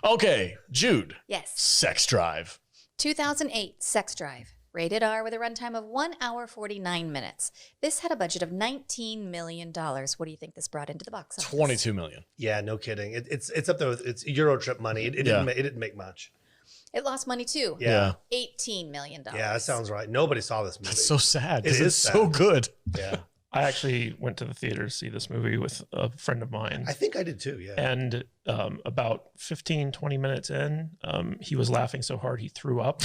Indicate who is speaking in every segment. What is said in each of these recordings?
Speaker 1: Okay, Jude.
Speaker 2: Yes.
Speaker 1: Sex Drive.
Speaker 2: 2008 Sex Drive. Rated R with a runtime of 1 hour 49 minutes. This had a budget of $19 million. What do you think this brought into the box office?
Speaker 1: 22 million.
Speaker 3: Yeah, no kidding. It's up there with it's Euro trip money. It didn't make much.
Speaker 2: It lost money too.
Speaker 3: Yeah.
Speaker 2: $18 million.
Speaker 3: Yeah, that sounds right. Nobody saw this movie.
Speaker 1: That's so sad.
Speaker 3: It is
Speaker 1: It's
Speaker 3: sad.
Speaker 1: so good.
Speaker 3: Yeah.
Speaker 4: I actually went to the theater to see this movie with a friend of mine.
Speaker 3: I think I did too, yeah.
Speaker 4: And about 15, 20 minutes in, he was laughing so hard he threw up.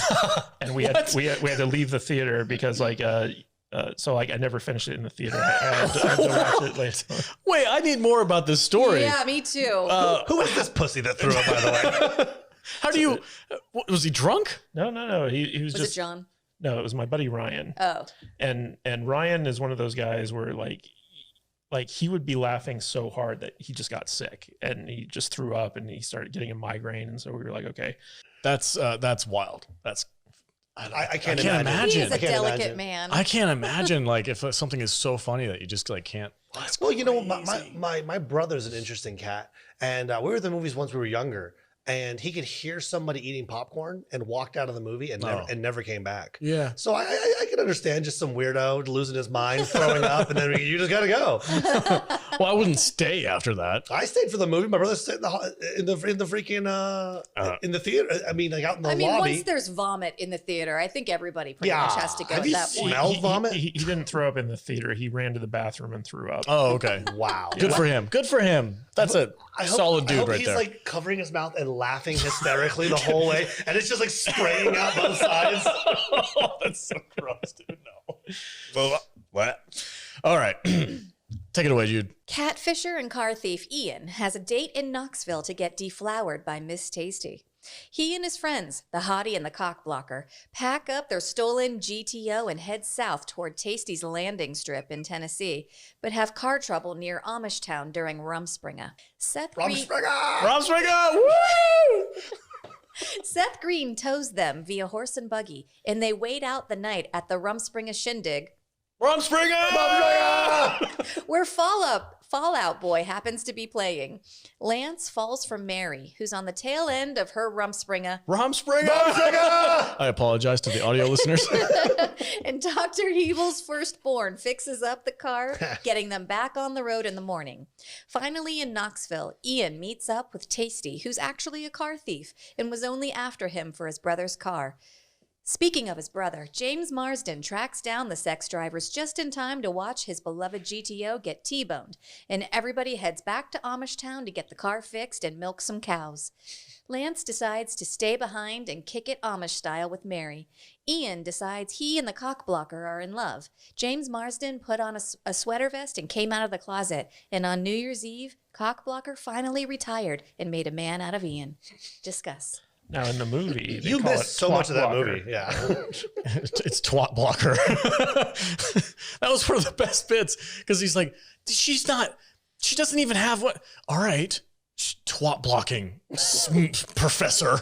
Speaker 4: And we had to leave the theater because I never finished it in the theater. I had to watch it later.
Speaker 1: Wait, I need more about this story.
Speaker 2: Yeah, me too.
Speaker 3: Who is this pussy that threw up, by the way?
Speaker 1: How do you, was he drunk?
Speaker 4: No. He was just.
Speaker 2: It John?
Speaker 4: No, it was my buddy Ryan.
Speaker 2: Oh.
Speaker 4: And Ryan is one of those guys where like he would be laughing so hard that he just got sick and he just threw up and he started getting a migraine. And so we were like, okay.
Speaker 1: That's wild.
Speaker 3: I can't
Speaker 1: imagine.
Speaker 2: He is a
Speaker 3: I can't
Speaker 2: delicate
Speaker 3: imagine.
Speaker 2: man.
Speaker 1: I can't imagine like if something is so funny that you just like can't.
Speaker 3: Well, you know, my brother's an interesting cat. And we were at the movies once we were younger. And he could hear somebody eating popcorn and walked out of the movie and never came back.
Speaker 1: Yeah.
Speaker 3: So I can understand just some weirdo losing his mind, throwing up, and then you just gotta go.
Speaker 1: Well, I wouldn't stay after that.
Speaker 3: I stayed for the movie. My brother stayed in the freaking in the theater. I mean, like out in the lobby.
Speaker 2: Once there's vomit in the theater, I think everybody pretty much has to go
Speaker 3: Have
Speaker 2: at
Speaker 3: you
Speaker 2: that point.
Speaker 3: smelled vomit?
Speaker 4: He didn't throw up in the theater. He ran to the bathroom and threw up.
Speaker 1: Oh, okay.
Speaker 3: Wow.
Speaker 1: Good for him. Good for him. That's a solid dude right
Speaker 3: he's
Speaker 1: there.
Speaker 3: like covering his mouth and laughing hysterically the whole way, and it's just like spraying out both sides.
Speaker 1: Oh, that's so gross, dude. No. Well, what? All right. Take it away, Jude.
Speaker 2: Catfisher and car thief Ian has a date in Knoxville to get deflowered by Miss Tasty. He and his friends, the hottie and the cockblocker, pack up their stolen GTO and head south toward Tasty's landing strip in Tennessee, but have car trouble near Amishtown during Rumspringa. Seth Green tows them via horse and buggy, and they wait out the night at the Rumspringa shindig, where Fallout Boy happens to be playing. Lance falls for Mary, who's on the tail end of her Rumspringa.
Speaker 1: I apologize to the audio listeners.
Speaker 2: And Dr. Evil's firstborn fixes up the car, getting them back on the road in the morning. Finally, in Knoxville, Ian meets up with Tasty, who's actually a car thief and was only after him for his brother's car. Speaking of his brother, James Marsden tracks down the sex drivers just in time to watch his beloved GTO get T-boned, and everybody heads back to Amishtown to get the car fixed and milk some cows. Lance decides to stay behind and kick it Amish style with Mary. Ian decides he and the cockblocker are in love. James Marsden put on a sweater vest and came out of the closet, and on New Year's Eve, cockblocker finally retired and made a man out of Ian. Discuss.
Speaker 4: Now in the movie,
Speaker 3: You missed so much of that movie. Yeah.
Speaker 1: It's twat blocker. That was one of the best bits because he's like, she doesn't even have what. All right. Twat blocking, professor.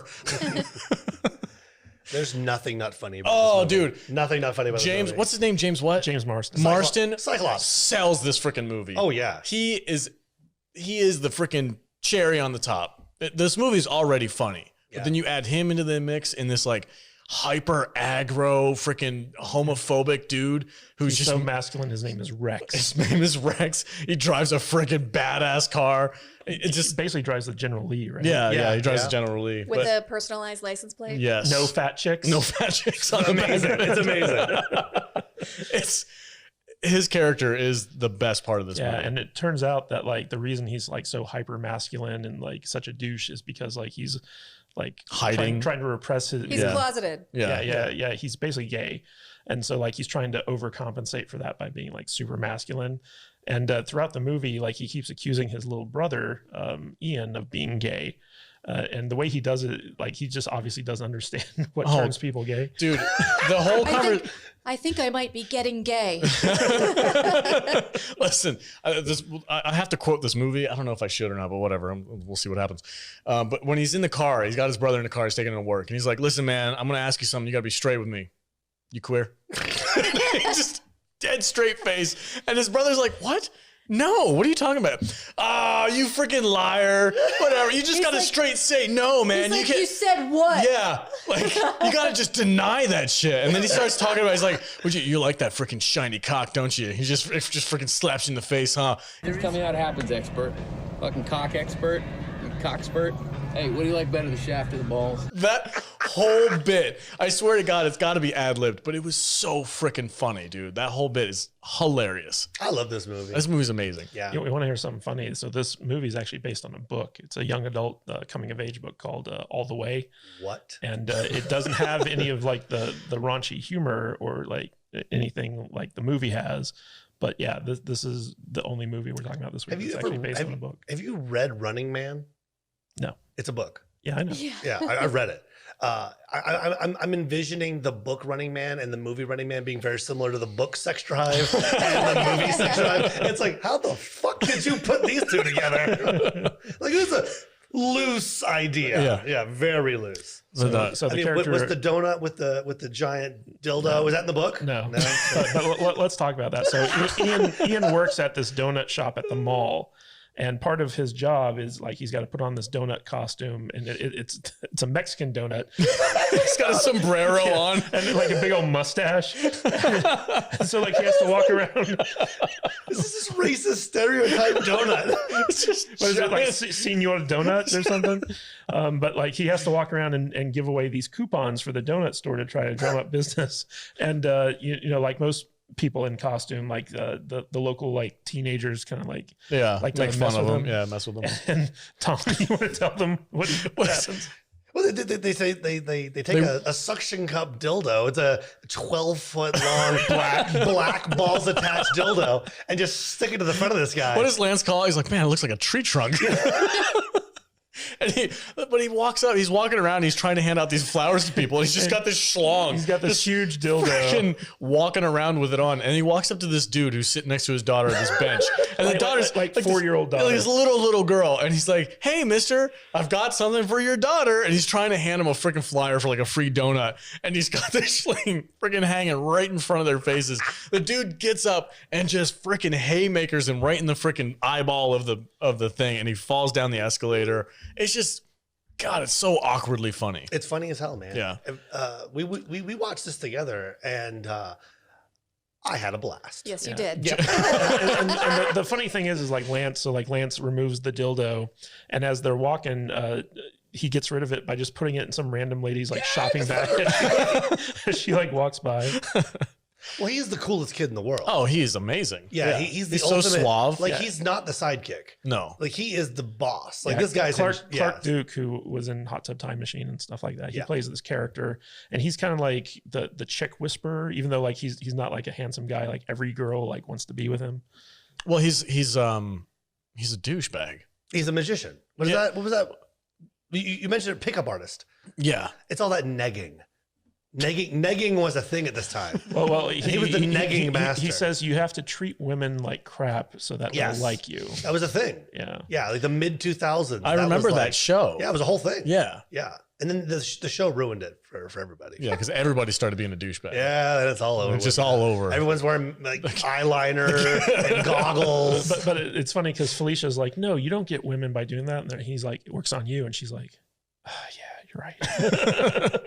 Speaker 3: There's nothing not funny about this movie.
Speaker 1: Dude.
Speaker 3: Nothing not funny about
Speaker 1: James,
Speaker 3: this movie.
Speaker 1: what's his name? James what?
Speaker 4: James Marsden.
Speaker 1: Marsden
Speaker 3: Cyclops.
Speaker 1: sells this freaking movie.
Speaker 3: Oh, yeah.
Speaker 1: He is the freaking cherry on the top. This movie's already funny.
Speaker 3: Yeah.
Speaker 1: But then you add him into the mix in this like hyper aggro freaking homophobic dude who's
Speaker 4: He's
Speaker 1: just
Speaker 4: so masculine. His name is Rex.
Speaker 1: His name is Rex. He drives a freaking badass car. It
Speaker 4: just basically drives the General Lee, right?
Speaker 1: yeah, he drives the General Lee.
Speaker 2: With a personalized license plate?
Speaker 1: Yes.
Speaker 4: No fat chicks.
Speaker 1: No fat chicks on the back
Speaker 3: Amazing.
Speaker 1: of it.
Speaker 3: It's amazing.
Speaker 1: It's his character is the best part of this movie.
Speaker 4: And it turns out that like the reason he's like so hyper masculine and like such a douche is because like he's like
Speaker 1: hiding,
Speaker 4: trying to repress his.
Speaker 2: He's closeted.
Speaker 4: Yeah. He's basically gay, and so like he's trying to overcompensate for that by being like super masculine. And throughout the movie, like he keeps accusing his little brother Ian of being gay. And the way he does it, like he just obviously doesn't understand what turns people gay.
Speaker 1: Dude, the whole conversation.
Speaker 2: I think I might be getting gay.
Speaker 1: Listen, I have to quote this movie. I don't know if I should or not, but whatever. We'll see what happens. But when he's in the car, he's got his brother in the car. He's taking him to work. And he's like, listen, man, I'm going to ask you something. You got to be straight with me. You queer? Just dead straight face. And his brother's like, what? No, what are you talking about? Ah, you freaking liar. Whatever. You just got to straight say no, man.
Speaker 2: He's like, you said what?
Speaker 1: Yeah. Like, you got to just deny that shit. And then he starts talking about, he's like, you like that freaking shiny cock, don't you? He just freaking slaps you in the face, huh?
Speaker 5: Tell me how it happens, expert. Fucking cock expert. Cockspert. Hey, what do you like better, the shaft or the balls?
Speaker 1: That whole bit, I swear to God, it's got to be ad-libbed, but it was so freaking funny, dude. That whole bit is hilarious.
Speaker 3: I love this movie.
Speaker 1: This movie's amazing.
Speaker 3: Yeah.
Speaker 4: We want to hear something funny. So this movie is actually based on a book. It's a young adult coming-of-age book called All the Way.
Speaker 3: What?
Speaker 4: And it doesn't have any of like the raunchy humor or like anything like the movie has. But yeah, this is the only movie we're talking about this week. It's actually based on a book.
Speaker 3: Have you read Running Man?
Speaker 4: No.
Speaker 3: It's a book.
Speaker 4: Yeah, I know.
Speaker 3: Yeah, I read it. I'm envisioning the book Running Man and the movie Running Man being very similar to the book Sex Drive and the movie Sex Drive. It's like, how the fuck did you put these two together? Like, it's a loose idea. Yeah, very loose.
Speaker 4: So the character
Speaker 3: was the donut with the giant dildo? Was that in the book?
Speaker 4: No. But let's talk about that. So Ian works at this donut shop at the mall. And part of his job is like he's got to put on this donut costume, and it's a Mexican donut.
Speaker 1: He's got a sombrero on
Speaker 4: and like a big old mustache. So like he has to walk around.
Speaker 3: This is this racist stereotype donut.
Speaker 4: What is it, like Senor Donuts or something? But like he has to walk around and give away these coupons for the donut store to try to drum up business. And you know, like most people in costume, like the local like teenagers kind of like
Speaker 1: make fun of them. Yeah, mess with them.
Speaker 4: And Tom, you want to tell them what happens?
Speaker 3: Well, they say they take a suction cup dildo. It's a 12-foot long black balls attached dildo and just stick it to the front of this guy.
Speaker 1: What does Lance call it? He's like, man, it looks like a tree trunk. But he walks up, he's walking around, he's trying to hand out these flowers to people. And he's just got this schlong.
Speaker 4: He's got this huge dildo.
Speaker 1: Walking around with it on. And he walks up to this dude who's sitting next to his daughter at this bench. And the daughter's
Speaker 4: like 4-year-old daughter.
Speaker 1: This little girl. And he's like, hey, mister, I've got something for your daughter. And he's trying to hand him a freaking flyer for like a free donut. And he's got this sling freaking hanging right in front of their faces. The dude gets up and just freaking haymakers him right in the freaking eyeball of the thing. And he falls down the escalator. It's just, God, it's so awkwardly funny.
Speaker 3: It's funny as hell, man.
Speaker 1: Yeah.
Speaker 3: We watched this together, and I had a blast.
Speaker 2: Yes, you did.
Speaker 4: Yeah. and the funny thing is like Lance removes the dildo, and as they're walking, he gets rid of it by just putting it in some random lady's like shopping bag as she like walks by.
Speaker 3: Well, he's the coolest kid in the world.
Speaker 1: Oh, he is amazing.
Speaker 3: Yeah. He's the
Speaker 1: he's
Speaker 3: ultimate,
Speaker 1: so suave.
Speaker 3: Like he's not the sidekick.
Speaker 1: No.
Speaker 3: Like he is the boss. Like this guy's
Speaker 4: Clark Duke, who was in Hot Tub Time Machine and stuff like that. He plays this character, and he's kind of like the chick whisperer, even though like he's not like a handsome guy. Like every girl like wants to be with him.
Speaker 1: Well, he's a douchebag.
Speaker 3: He's a magician. What is that? What was that? You mentioned a pickup artist.
Speaker 1: Yeah.
Speaker 3: It's all that negging. Negging was a thing at this time.
Speaker 4: Well,
Speaker 3: he was the negging master.
Speaker 4: He says you have to treat women like crap so that they'll like you.
Speaker 3: That was a thing. Yeah, like the mid 2000s.
Speaker 1: I remember that show.
Speaker 3: Yeah, it was a whole thing.
Speaker 1: Yeah,
Speaker 3: and then the show ruined it for everybody.
Speaker 1: Yeah, because everybody started being a douchebag.
Speaker 3: Yeah, and it's all over.
Speaker 1: It's just all over.
Speaker 3: Everyone's wearing like eyeliner and goggles.
Speaker 4: But it's funny because Felicia's like, no, you don't get women by doing that. And he's like, it works on you, and she's like, yeah, you're right.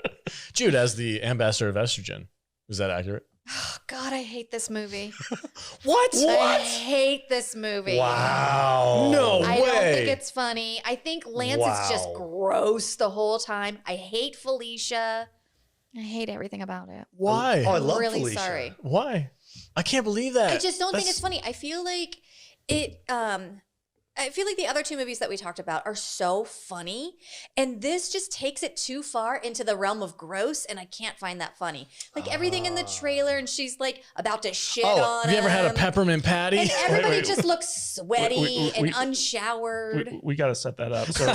Speaker 1: Jude, as the ambassador of estrogen, is that accurate?
Speaker 2: Oh, God, I hate this movie.
Speaker 1: What?
Speaker 2: I hate this movie.
Speaker 3: Wow.
Speaker 1: No way.
Speaker 2: I don't think it's funny. I think Lance is just gross the whole time. I hate Felicia. I hate everything about it.
Speaker 1: Why?
Speaker 3: Oh, I love
Speaker 2: really
Speaker 3: Felicia.
Speaker 2: Sorry.
Speaker 1: Why? I can't believe that.
Speaker 2: I just don't think it's funny. I feel like it. I feel like the other two movies that we talked about are so funny, and this just takes it too far into the realm of gross, and I can't find that funny. Like everything in the trailer, and she's like about to shit on
Speaker 1: have you ever had a
Speaker 2: him,
Speaker 1: peppermint patty?
Speaker 2: and everybody just looks sweaty and unshowered.
Speaker 4: We got to set that up. So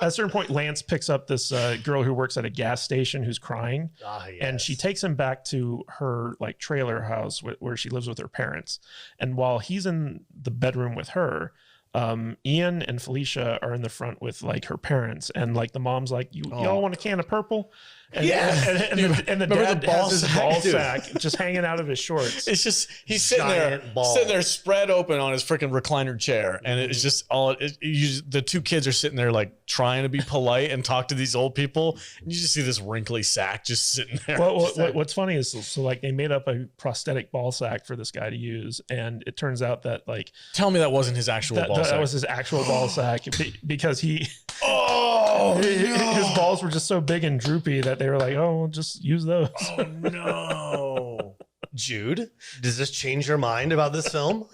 Speaker 4: at a certain point, Lance picks up this girl who works at a gas station who's crying, and she takes him back to her like trailer house where she lives with her parents. And while he's in the bedroom with her, Ian and Felicia are in the front with like her parents, and like the mom's like, y'all want a can of purple? And, and the dad has his ball sack just hanging out of his shorts.
Speaker 1: It's just he's sitting there spread open on his freaking recliner chair, and it's just the two kids are sitting there like trying to be polite and talk to these old people, and you just see this wrinkly sack just sitting there.
Speaker 4: Well, what's funny is so like they made up a prosthetic ball sack for this guy to use, and it turns out that like
Speaker 1: tell me that wasn't his actual ball sack.
Speaker 4: That was his actual ball sack because his balls were just so big and droopy that they were like, oh, we'll just use those.
Speaker 1: Oh no.
Speaker 3: Jude, does this change your mind about this film?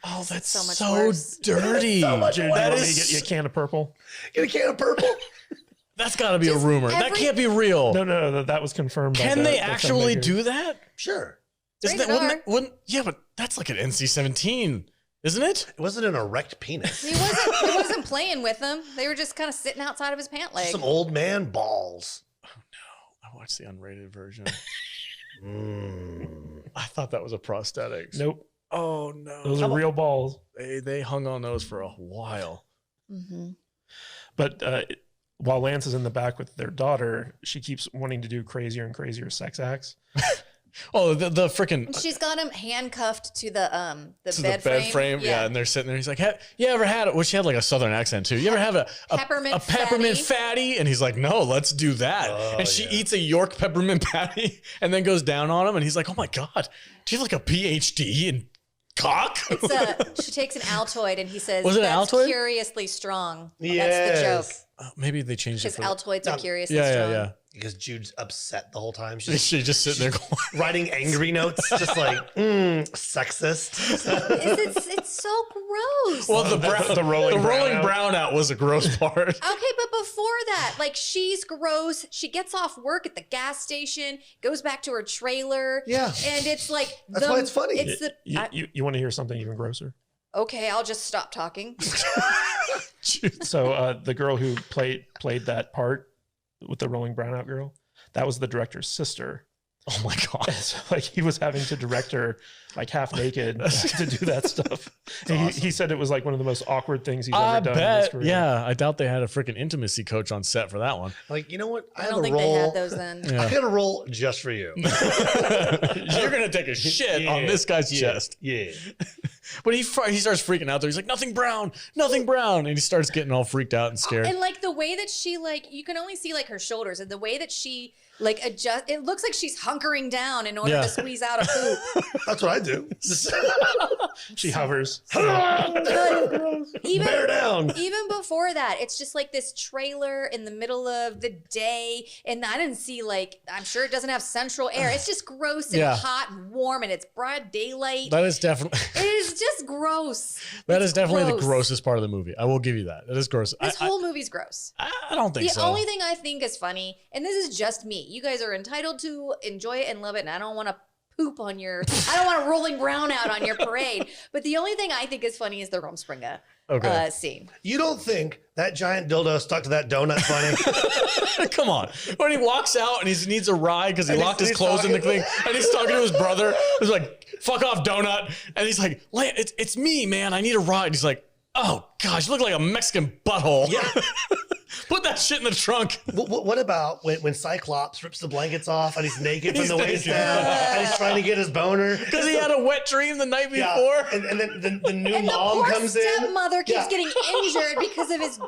Speaker 1: Oh, that's
Speaker 2: so much
Speaker 1: so
Speaker 2: worse.
Speaker 1: dirty.
Speaker 4: Jude, that is get you a can of purple.
Speaker 3: Get a can of purple.
Speaker 1: That's got to be a
Speaker 2: Just
Speaker 1: rumor. That can't be real.
Speaker 4: No, that was confirmed.
Speaker 1: Can they actually do that?
Speaker 3: Sure.
Speaker 1: Isn't that, yeah, but that's like an NC-17, isn't it?
Speaker 3: It wasn't an erect penis.
Speaker 2: He wasn't playing with them. They were just kind of sitting outside of his pant leg.
Speaker 3: Some old man balls.
Speaker 1: I watched the unrated version. I thought that was a prosthetic.
Speaker 4: Nope.
Speaker 1: Oh no.
Speaker 4: Those are real balls.
Speaker 1: They hung on those for a while.
Speaker 2: Mm-hmm.
Speaker 4: But while Lance is in the back with their daughter, she keeps wanting to do crazier and crazier sex acts.
Speaker 1: Oh, the freaking.
Speaker 2: She's got him handcuffed to the
Speaker 1: bed frame. Yeah, and they're sitting there. He's like, "You ever had it?" Well, she had like a southern accent too. You ever have a peppermint fatty? And he's like, "No, let's do that." And she eats a York peppermint patty and then goes down on him. And he's like, "Oh my god, do you have like a PhD in cock?"
Speaker 2: She takes an Altoid and he says,
Speaker 1: "Was it an Altoid?"
Speaker 2: Curiously strong.
Speaker 3: Yes.
Speaker 2: That's the joke.
Speaker 1: Maybe they changed it.
Speaker 2: Because Altoids are curiously strong.
Speaker 1: Yeah.
Speaker 3: Because Jude's upset the whole time.
Speaker 1: She's just sitting there going,
Speaker 3: writing angry notes, just like, sexist.
Speaker 2: It's so gross.
Speaker 1: Well, the rolling brownout was a gross part.
Speaker 2: Okay, but before that, like she's gross. She gets off work at the gas station, goes back to her trailer.
Speaker 3: Yeah.
Speaker 2: And it's like
Speaker 3: that's why it's funny.
Speaker 4: You want to hear something even grosser?
Speaker 2: Okay, I'll just stop talking.
Speaker 4: So the girl who played that part with the rolling brownout girl, that was the director's sister.
Speaker 1: Oh my god!
Speaker 4: So, like he was having to direct her like half naked to do that stuff. He said it was like one of the most awkward things he's ever done. In his career.
Speaker 1: Yeah, I doubt they had a freaking intimacy coach on set for that one.
Speaker 3: Like, you know what?
Speaker 2: I don't think they had those then.
Speaker 3: I had a role just for you.
Speaker 1: You're gonna take a shit on this guy's chest.
Speaker 3: Yeah.
Speaker 1: But he starts freaking out there. He's like, nothing brown. And he starts getting all freaked out and scared.
Speaker 2: And like the way that she you can only see like her shoulders, and the way that she like adjust, it looks like she's hunkering down in order to squeeze out a poop.
Speaker 3: That's what I do.
Speaker 4: She hovers.
Speaker 3: Bear down.
Speaker 2: Even before that, it's just like this trailer in the middle of the day, and I didn't see I'm sure it doesn't have central air. It's just gross and hot and warm, and it's broad daylight.
Speaker 1: That is definitely.
Speaker 2: It is just gross.
Speaker 1: That is definitely the grossest part of the movie. I will give you that. That is gross.
Speaker 2: This whole movie's gross.
Speaker 1: I don't think so.
Speaker 2: The only thing I think is funny, and this is just me. You guys are entitled to enjoy it and love it, and I don't want to poop on your. I don't want a rolling brownout on your parade. But the only thing I think is funny is the Rumspringa scene.
Speaker 3: You don't think that giant dildo stuck to that donut funny?
Speaker 1: Come on. When he walks out and he needs a ride because he locked his clothes in the thing, and he's talking to his brother, he's like, "Fuck off, donut," and he's like, "It's me, man. I need a ride." He's like, "Oh gosh, you look like a Mexican butthole."
Speaker 3: Yeah.
Speaker 1: Put that shit in the trunk.
Speaker 3: What about when Cyclops rips the blankets off and he's naked from the waist down and he's trying to get his boner?
Speaker 1: Because he had a wet dream the night before.
Speaker 3: And then the new
Speaker 2: and
Speaker 3: mom comes in.
Speaker 2: The stepmother keeps getting injured because of his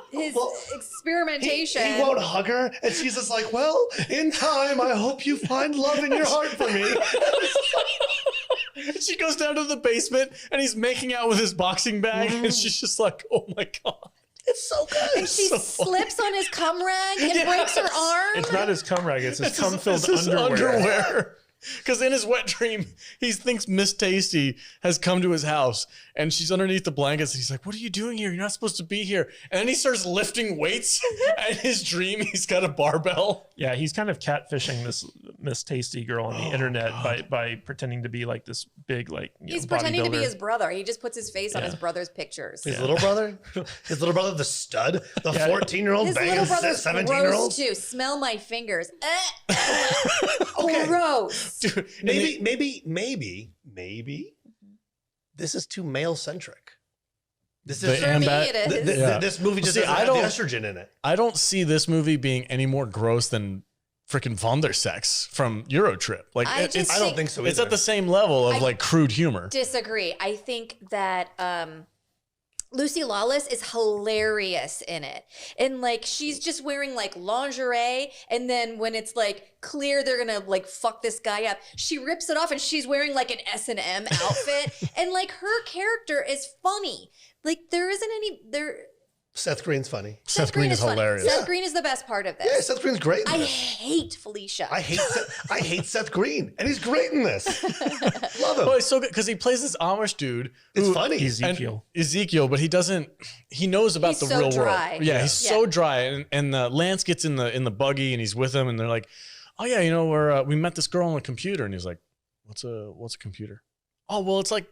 Speaker 2: experimentation.
Speaker 3: He won't hug her. And she's just like, well, in time, I hope you find love in your heart for me.
Speaker 1: And she goes down to the basement and he's making out with his boxing bag. And she's just like, oh my God.
Speaker 3: It's so good.
Speaker 2: And she slips on his cum rag and breaks her arm.
Speaker 4: It's not his cum rag. It's his cum-filled underwear.
Speaker 1: Because in his wet dream, he thinks Miss Tasty has come to his house and she's underneath the blankets. And he's like, "What are you doing here? You're not supposed to be here." And then he starts lifting weights. And in his dream, he's got a barbell.
Speaker 4: Yeah, he's kind of catfishing this Miss Tasty girl on the internet by pretending to be like this big,
Speaker 2: he's pretending to be his brother. He just puts his face on his brother's pictures.
Speaker 3: His little brother? His little brother, the stud? The 14-year-old
Speaker 2: his
Speaker 3: banging
Speaker 2: little brother's
Speaker 3: 17-year-old?
Speaker 2: gross too. Smell my fingers.
Speaker 3: Okay.
Speaker 2: Gross.
Speaker 1: Dude,
Speaker 3: Maybe this is too male centric. This
Speaker 1: The
Speaker 3: is
Speaker 2: For me,
Speaker 1: ambat-
Speaker 2: it is.
Speaker 1: Yeah.
Speaker 3: this movie just
Speaker 1: See,
Speaker 3: doesn't
Speaker 1: I
Speaker 3: have the
Speaker 1: don't-
Speaker 3: estrogen in it.
Speaker 1: I don't see this movie being any more gross than freaking Vondersex from Eurotrip. Like
Speaker 2: I
Speaker 1: it's
Speaker 2: just
Speaker 3: I don't think so.
Speaker 1: it's
Speaker 3: either.
Speaker 1: at the same level of
Speaker 2: I
Speaker 1: like crude humor.
Speaker 2: Disagree. I think that Lucy Lawless is hilarious in it. And like she's just wearing like lingerie, and then when it's like clear they're gonna like fuck this guy up, she rips it off and she's wearing like an S&M outfit. And like her character is funny. Like there isn't any there.
Speaker 3: Seth Green's funny.
Speaker 1: Seth Green is
Speaker 2: funny.
Speaker 1: hilarious.
Speaker 2: Seth Green is the best part of this.
Speaker 3: Yeah, Seth Green's great in
Speaker 2: I
Speaker 3: this.
Speaker 2: hate Felicia.
Speaker 3: I hate Seth Green, and he's great in this. Love him.
Speaker 1: Oh, he's so good because he plays this Amish dude.
Speaker 3: It's
Speaker 1: who-
Speaker 3: funny.
Speaker 1: and
Speaker 4: Ezekiel.
Speaker 1: Ezekiel, but he doesn't. He knows about
Speaker 2: He's
Speaker 1: the
Speaker 2: so
Speaker 1: real
Speaker 2: dry.
Speaker 1: world. Yeah, he's
Speaker 2: Yeah.
Speaker 1: so dry. And Lance gets in the buggy and he's with him, and they're like, "Oh yeah, you know, we met this girl on the computer," and he's like, "What's a computer?" "Oh well, it's like,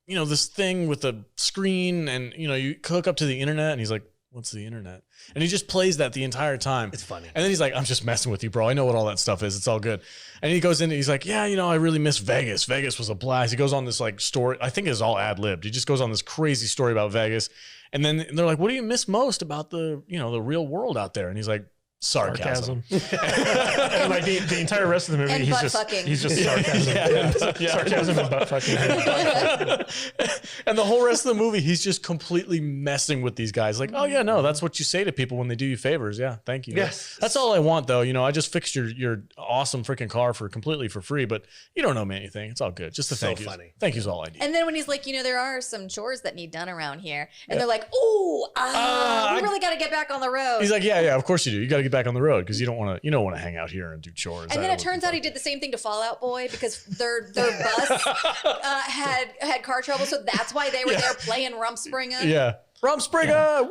Speaker 1: you know, this thing with a screen, and you know, you hook up to the internet." And he's like, "What's the internet?" And he just plays that the entire time.
Speaker 3: It's funny.
Speaker 1: And then he's like, "I'm just messing with you, bro. I know what all that stuff is. It's all good." And he goes in and he's like, "Yeah, you know, I really miss Vegas. Vegas was a blast." He goes on this like story. I think it's all ad-libbed. He just goes on this crazy story about Vegas. And then they're like, "What do you miss most about the, you know, the real world out there?" And he's like, "Sarcasm."
Speaker 4: And like the entire rest of the movie,
Speaker 2: And
Speaker 4: he's
Speaker 2: butt
Speaker 4: just
Speaker 2: fucking.
Speaker 4: he's just sarcasm,
Speaker 1: Yeah.
Speaker 4: sarcasm and butt fucking.
Speaker 1: And the whole rest of the movie, he's just completely messing with these guys. Like, "Oh yeah, no, that's what you say to people when they do you favors. Yeah, thank you.
Speaker 3: Yes.
Speaker 1: That's all I want though. You know, I just fixed your awesome freaking car completely for free, but you don't know me anything. It's all good. Just the
Speaker 3: So
Speaker 1: thank you.
Speaker 3: funny.
Speaker 1: Thank you's all I need."
Speaker 2: And then when he's like, you know, there are some chores that need done around here. And they're like, oh, we really got to get back on the road.
Speaker 1: He's like, yeah, of course you do. You got to get back on the road because you don't want to hang out here and do chores.
Speaker 2: and then it turns out he did the same thing to Fall Out Boy because their bus had car trouble. So that's why they were there playing Rumspringa.
Speaker 1: Yeah. Rumspringa!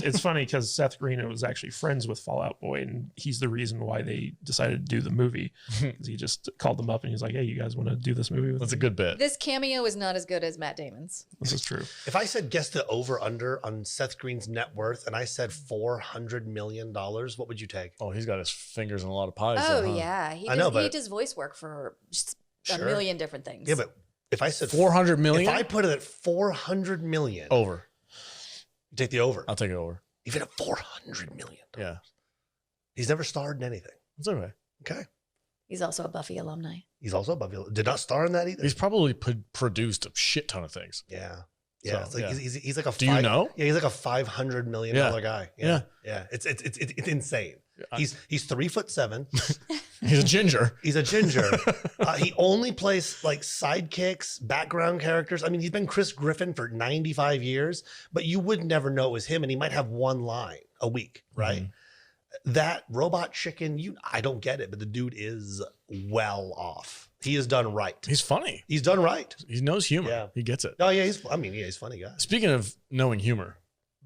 Speaker 4: It's funny because Seth Green was actually friends with Fall Out Boy, and he's the reason why they decided to do the movie. Because he just called them up and he's like, "Hey, you guys want to do this movie with
Speaker 1: That's a
Speaker 4: me?"
Speaker 1: good bit.
Speaker 2: This cameo is not as good as Matt Damon's.
Speaker 4: This is true.
Speaker 3: If I said guess the over under on Seth Green's net worth, and I said $400 million, what would you take?
Speaker 1: Oh, he's got his fingers in a lot of pies.
Speaker 2: Oh,
Speaker 1: there, huh?
Speaker 2: yeah. He
Speaker 3: I know,
Speaker 2: does, he
Speaker 3: but-
Speaker 2: does voice work for just a
Speaker 3: Sure.
Speaker 2: million different things.
Speaker 3: Yeah, but if I said
Speaker 1: 400 million?
Speaker 3: if I put it at 400 million,
Speaker 1: Over.
Speaker 3: you take the over.
Speaker 1: I'll take it over.
Speaker 3: Even at 400 million.
Speaker 1: Yeah.
Speaker 3: He's never starred in anything.
Speaker 1: It's okay.
Speaker 3: Okay.
Speaker 2: He's also a Buffy alumni.
Speaker 3: He's also above you. Did not star in that either.
Speaker 1: He's probably produced a shit ton of things.
Speaker 3: Yeah. Yeah.
Speaker 1: So,
Speaker 3: It's like
Speaker 1: yeah.
Speaker 3: He's like a
Speaker 1: Do you know?
Speaker 3: Yeah, he's like a $500 million guy.
Speaker 1: Yeah.
Speaker 3: Yeah. It's insane. He's 3'7".
Speaker 1: He's a ginger.
Speaker 3: He's a ginger. He only plays like sidekicks, background characters. I mean, he's been Chris Griffin for 95 years, but you would never know it was him, and he might have one line a week, right? That robot chicken, I don't get it, but the dude is well off. He is done right.
Speaker 1: He's funny.
Speaker 3: He's done right.
Speaker 1: He knows humor.
Speaker 3: Yeah.
Speaker 1: He gets it.
Speaker 3: Oh yeah, he's a funny guy.
Speaker 1: Speaking of knowing humor,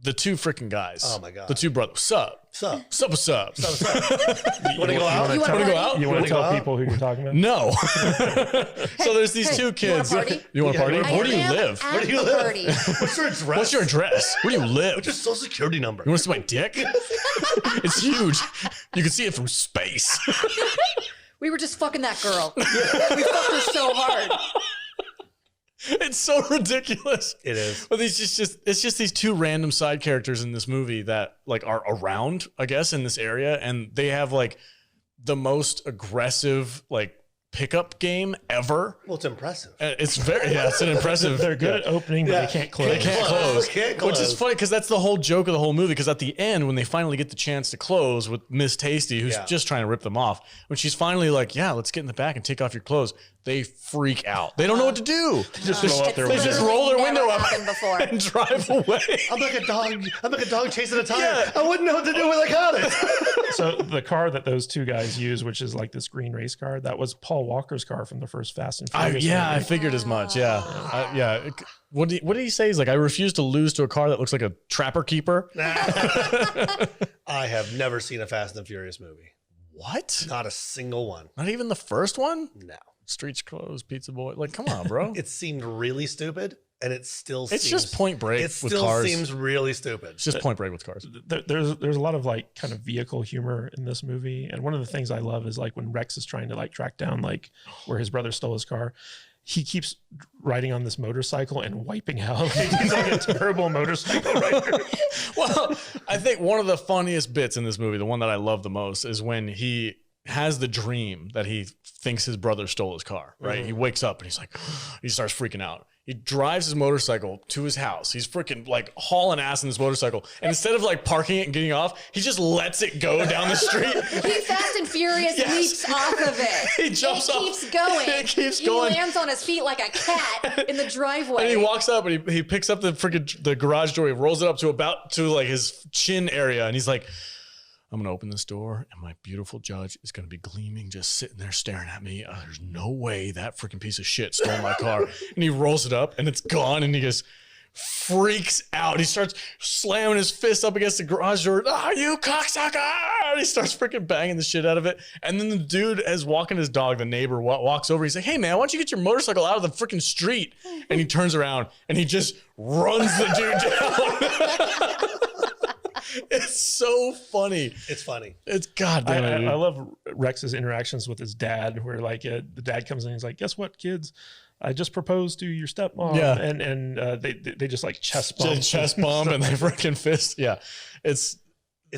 Speaker 1: the two freaking guys.
Speaker 3: Oh, my God.
Speaker 1: The two brothers. Sup?
Speaker 3: So,
Speaker 1: What's up?
Speaker 3: you want to go out?
Speaker 2: You wanna
Speaker 1: go
Speaker 2: party?
Speaker 1: out?
Speaker 4: You want
Speaker 3: wanna
Speaker 4: to
Speaker 3: go
Speaker 4: tell
Speaker 3: out?
Speaker 4: people who you're talking about?
Speaker 1: No. So there's these two
Speaker 2: you wanna
Speaker 1: kids.
Speaker 2: party?
Speaker 1: You want to party?
Speaker 3: Yeah,
Speaker 1: Where do you
Speaker 2: am
Speaker 1: live?
Speaker 2: at
Speaker 3: Where do you
Speaker 2: the
Speaker 3: live?
Speaker 2: party.
Speaker 3: What's your address?
Speaker 1: What's your address? Where do you live?
Speaker 3: What's your social security number?
Speaker 1: You want to see my dick? It's huge. You can see it from space.
Speaker 2: We were just fucking that girl. We fucked her so hard.
Speaker 1: It's so ridiculous.
Speaker 3: It is.
Speaker 1: But it's just these two random side characters in this movie that like are around, I guess, in this area, and they have like the most aggressive like pickup game ever.
Speaker 3: Well, it's impressive.
Speaker 1: It's it's an impressive.
Speaker 4: They're good at opening, but
Speaker 3: Yeah.
Speaker 4: they can't close.
Speaker 1: They can't close.
Speaker 3: Can't
Speaker 1: Which is
Speaker 3: close.
Speaker 1: funny because that's the whole joke of the whole movie. Because at the end, when they finally get the chance to close with Miss Tasty, who's
Speaker 3: Yeah.
Speaker 1: just trying to rip them off, when she's finally like, "Yeah, let's get in the back and take off your clothes," they freak out. They don't know what to do.
Speaker 4: Just roll up their
Speaker 1: They just
Speaker 4: window.
Speaker 1: roll their
Speaker 2: Never
Speaker 1: window up
Speaker 2: happened before.
Speaker 1: and drive away.
Speaker 3: I'm like a dog. I'm like a dog chasing a tire.
Speaker 1: Yeah.
Speaker 3: I wouldn't know what to do when I caught it.
Speaker 4: So the car that those two guys use, which is like this green race car, that was Paul Walker's car from the first Fast and Furious.
Speaker 1: I
Speaker 4: movie.
Speaker 1: figured as much. Yeah, yeah. What did he say? He's like, "I refuse to lose to a car that looks like a trapper keeper."
Speaker 3: I have never seen a Fast and Furious movie.
Speaker 1: What?
Speaker 3: Not a single one.
Speaker 1: Not even the first one?
Speaker 3: No.
Speaker 1: Streets closed, Pizza Boy. Like, come on, bro.
Speaker 3: It seemed really stupid, and it still
Speaker 1: It's
Speaker 3: seems,
Speaker 1: just Point Break
Speaker 3: It
Speaker 1: with
Speaker 3: still
Speaker 1: cars.
Speaker 3: seems really stupid.
Speaker 1: It's just Point Break with cars.
Speaker 4: There's a lot of like kind of vehicle humor in this movie, and one of the things I love is like when Rex is trying to like track down like where his brother stole his car. he keeps riding on this motorcycle and wiping out. He's like a terrible motorcycle rider.
Speaker 1: Well, I think one of the funniest bits in this movie, the one that I love the most, is when he has the dream that he thinks his brother stole his car, right? He wakes up and he's like, he starts freaking out. He drives his motorcycle to his house. He's freaking like hauling ass in this motorcycle. And instead of like parking it and getting off, he just lets it go down the street.
Speaker 2: He Fast and Furious leaps off of it.
Speaker 1: He jumps off.
Speaker 2: Keeps going.
Speaker 1: It keeps going.
Speaker 2: He lands on his feet like a cat in the driveway.
Speaker 1: And he walks up and he picks up the freaking the garage door. He rolls it up to like his chin area. And he's like, I'm going to open this door and my beautiful judge is going to be gleaming, just sitting there staring at me. There's no way that freaking piece of shit stole my car. And he rolls it up and it's gone. And he just freaks out. He starts slamming his fist up against the garage door. Oh, you cocksucker! And he starts freaking banging the shit out of it. And then the dude is walking his dog. The neighbor walks over. He's like, hey, man, why don't you get your motorcycle out of the freaking street? And he turns around and he just runs the dude down. It's so funny.
Speaker 3: It's funny.
Speaker 1: It's goddamn.
Speaker 4: I love Rex's interactions with his dad, where like the dad comes in and he's like, guess what, kids? I just proposed to your stepmom.
Speaker 1: Yeah.
Speaker 4: And they just like chest bump.
Speaker 1: And they freaking fist. Yeah. It's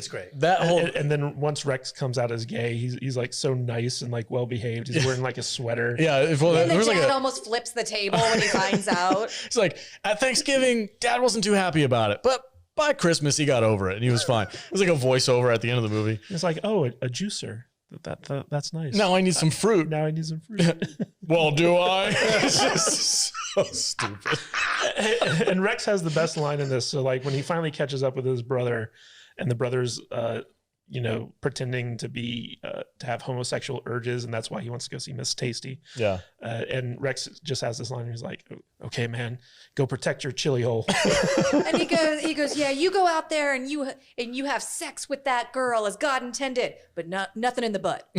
Speaker 3: great.
Speaker 1: That whole
Speaker 4: and then once Rex comes out as gay, he's like so nice and like well behaved. He's wearing like a sweater.
Speaker 1: Yeah. Well,
Speaker 2: and the
Speaker 1: was
Speaker 2: dad
Speaker 1: like
Speaker 2: almost flips the table when he finds out.
Speaker 1: It's like at Thanksgiving, Dad wasn't too happy about it, but by Christmas he got over it and he was fine. It was like a voiceover at the end of the movie.
Speaker 4: It's like, oh, a juicer. That's nice.
Speaker 1: Now I need some fruit.
Speaker 4: Now I need some fruit.
Speaker 1: Well, do I? It's just so stupid.
Speaker 4: And Rex has the best line in this. So like when he finally catches up with his brother, and the brother's pretending to be to have homosexual urges, and that's why he wants to go see Miss Tasty.
Speaker 1: Yeah.
Speaker 4: And Rex just has this line. He's like, "Okay, man, go protect your chili hole."
Speaker 2: And he goes, yeah, you go out there and you have sex with that girl as God intended, but nothing in the butt.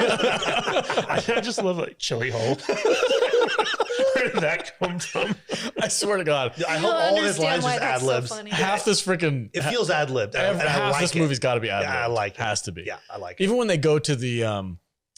Speaker 4: I just love like chili hole. Where did that come from?
Speaker 1: I swear to God.
Speaker 3: I hope all of his lines just ad libs.
Speaker 2: So
Speaker 1: half this freaking
Speaker 3: It feels ad libbed.
Speaker 1: half this movie's got to be ad libbed.
Speaker 3: Yeah, I like it.
Speaker 1: Has to be.
Speaker 3: Yeah, I like it.
Speaker 1: Even when they go to the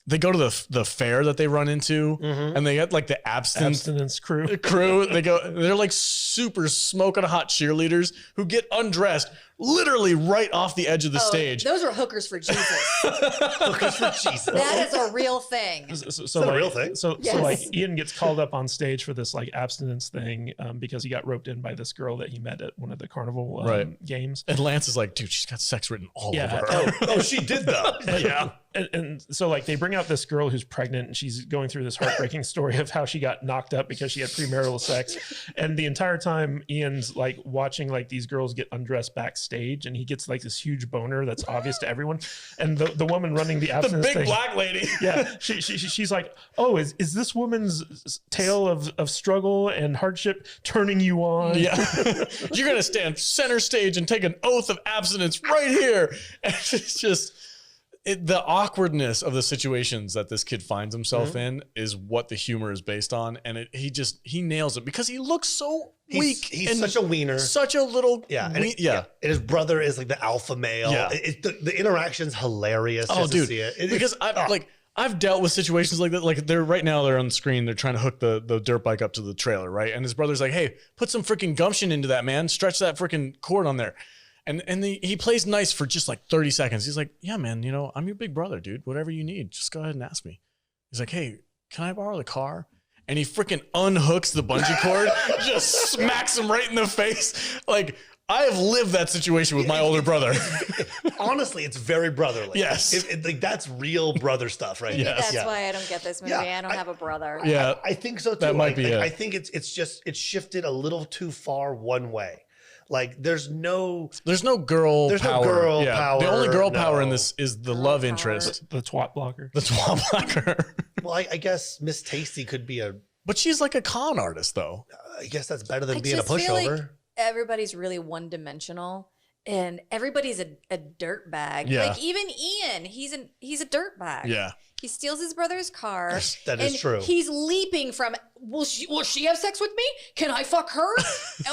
Speaker 1: the fair that they run into, and they get like the
Speaker 4: Abstinence crew.
Speaker 1: They're like super smoking hot cheerleaders who get undressed literally right off the edge of the stage.
Speaker 2: Those are hookers for Jesus.
Speaker 3: Hookers for Jesus.
Speaker 2: That is a real thing.
Speaker 4: So
Speaker 3: a
Speaker 4: like,
Speaker 3: real thing.
Speaker 4: So
Speaker 2: Yes.
Speaker 4: like Ian gets called up on stage for this like abstinence thing because he got roped in by this girl that he met at one of the carnival games.
Speaker 1: And Lance is like, dude, she's got sex written all over her.
Speaker 3: Oh, she did though.
Speaker 4: Yeah. And so like they bring out this girl who's pregnant and she's going through this heartbreaking story of how she got knocked up because she had premarital sex. And the entire time Ian's like watching like these girls get undressed backstage and he gets like this huge boner that's obvious to everyone. And the woman running the abstinence
Speaker 1: The big
Speaker 4: thing,
Speaker 1: black lady.
Speaker 4: yeah, she's like, oh, is this woman's tale of struggle and hardship turning you on?
Speaker 1: Yeah. You're going to stand center stage and take an oath of abstinence right here. And it's just... the awkwardness of the situations that this kid finds himself in is what the humor is based on. And he nails it because he looks so weak.
Speaker 3: He's
Speaker 1: and
Speaker 3: such a wiener.
Speaker 1: Such a little.
Speaker 3: Yeah.
Speaker 1: And
Speaker 3: And his brother is like the alpha male.
Speaker 1: Yeah.
Speaker 3: The interaction's hilarious.
Speaker 1: Oh,
Speaker 3: just
Speaker 1: dude.
Speaker 3: To see it.
Speaker 1: Because I've dealt with situations like that. Like they're on the screen. They're trying to hook the dirt bike up to the trailer, right? And his brother's like, "Hey, put some freaking gumption into that, man. Stretch that freaking cord on there." And he plays nice for just like 30 seconds. He's like, "Yeah, man, I'm your big brother, dude. Whatever you need, just go ahead and ask me." He's like, "Hey, can I borrow the car?" And he freaking unhooks the bungee cord, just smacks him right in the face. Like, I have lived that situation with my older brother.
Speaker 3: Honestly, it's very brotherly.
Speaker 1: Yes.
Speaker 3: Like that's real brother stuff, right?
Speaker 1: Yes.
Speaker 2: That's why I don't get this movie.
Speaker 3: Yeah,
Speaker 2: I don't have a brother.
Speaker 1: Yeah.
Speaker 3: I think so too.
Speaker 1: That might be it.
Speaker 3: I think it's shifted a little too far one way. Like there's no
Speaker 1: girl
Speaker 3: There's no
Speaker 1: power.
Speaker 3: girl power,
Speaker 1: The only girl power in
Speaker 3: no.
Speaker 1: this is the
Speaker 2: Girl
Speaker 1: love
Speaker 2: power.
Speaker 1: interest.
Speaker 4: The twat blocker.
Speaker 1: The twat blocker.
Speaker 3: well, I guess Miss Tasty could be
Speaker 1: But she's like a con artist though.
Speaker 3: I guess that's better than
Speaker 2: I
Speaker 3: being a
Speaker 2: just feel
Speaker 3: pushover.
Speaker 2: like everybody's really one-dimensional and everybody's a dirt bag.
Speaker 1: Yeah.
Speaker 2: Like even Ian, he's a dirt bag.
Speaker 1: Yeah.
Speaker 2: He steals his brother's car.
Speaker 3: That is
Speaker 2: and
Speaker 3: true.
Speaker 2: He's leaping from will she have sex with me? Can I fuck her?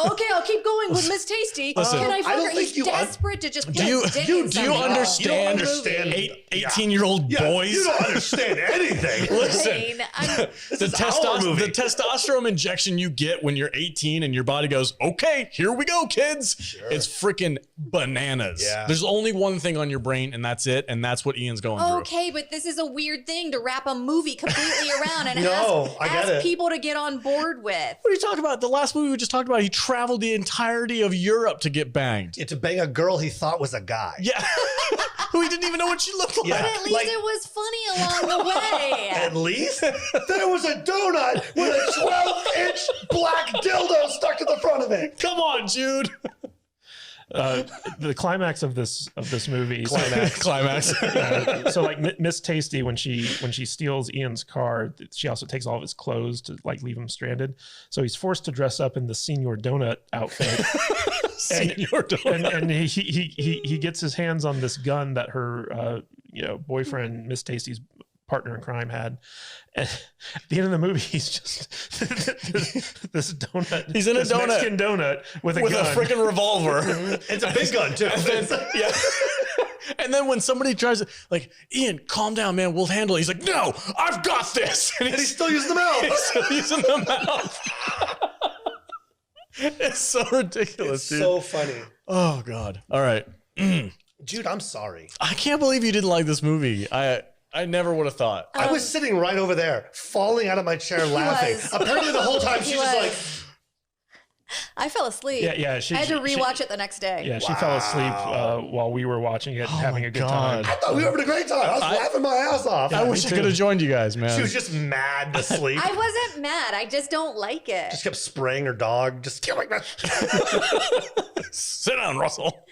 Speaker 2: Okay, I'll keep going with Miss Tasty.
Speaker 1: Listen,
Speaker 2: Can I fuck
Speaker 3: I don't
Speaker 2: her?
Speaker 3: think
Speaker 2: He's
Speaker 3: you
Speaker 2: desperate to just put
Speaker 1: Do you
Speaker 2: his dick in somebody.
Speaker 1: understand?
Speaker 3: You don't understand.
Speaker 1: 18-year-old boys.
Speaker 3: You don't understand anything.
Speaker 1: Listen,
Speaker 3: This is our movie.
Speaker 1: the testosterone injection you get when you're 18 and your body goes, okay, here we go, kids. It's freaking bananas.
Speaker 3: Yeah.
Speaker 1: There's only one thing on your brain, and that's it. And that's what Ian's going through.
Speaker 2: Okay, but this is a weird thing to wrap a movie completely around and
Speaker 3: No, I get
Speaker 2: ask
Speaker 3: it.
Speaker 2: people to get on board with.
Speaker 1: What are you talking about? The last movie we just talked about, he traveled the entirety of Europe to get banged.
Speaker 3: To bang a girl he thought was a guy.
Speaker 1: Yeah. Who he didn't even know what she looked like.
Speaker 3: Yeah.
Speaker 2: But at least
Speaker 3: Like-
Speaker 2: it was funny along the way.
Speaker 3: At least there was a donut with a 12-inch black dildo stuck to the front of it.
Speaker 1: Come on, Jude.
Speaker 4: The climax of this movie.
Speaker 1: Climax.
Speaker 4: So like Miss Tasty, when she steals Ian's car, she also takes all of his clothes to like leave him stranded. So he's forced to dress up in the Senior Donut outfit.
Speaker 1: Senior Donut.
Speaker 4: And he gets his hands on this gun that her boyfriend, Miss Tasty's partner in crime, had. And at the end of the movie, he's just this donut.
Speaker 1: He's in a
Speaker 4: this
Speaker 1: donut.
Speaker 4: Mexican donut with a
Speaker 1: With
Speaker 4: gun.
Speaker 1: a freaking revolver.
Speaker 3: It's a big gun, too.
Speaker 1: Yeah. And then when somebody tries to, like, Ian, calm down, man, we'll handle it. He's like, no, I've got this. And
Speaker 3: And he's still using the mouth.
Speaker 1: he's still using the mouth. It's so ridiculous, dude.
Speaker 3: So funny.
Speaker 1: Oh, God. All right.
Speaker 3: Jude, I'm sorry.
Speaker 1: I can't believe you didn't like this movie. I never would have thought.
Speaker 3: I was sitting right over there, falling out of my chair laughing.
Speaker 2: was.
Speaker 3: Apparently the whole time
Speaker 2: He
Speaker 3: she's just
Speaker 2: was.
Speaker 3: like,
Speaker 2: I fell asleep.
Speaker 4: Yeah.
Speaker 2: I had to rewatch it the next day.
Speaker 4: Yeah, she fell asleep while we were watching it and having a good
Speaker 1: God.
Speaker 4: time.
Speaker 3: I thought we were having a great time. I was laughing my ass off.
Speaker 1: I wish I could have joined you guys, man.
Speaker 3: She was just mad to sleep.
Speaker 2: I wasn't mad. I just don't like it.
Speaker 3: Just kept spraying her dog. Just kept like that.
Speaker 1: Sit down, Russell.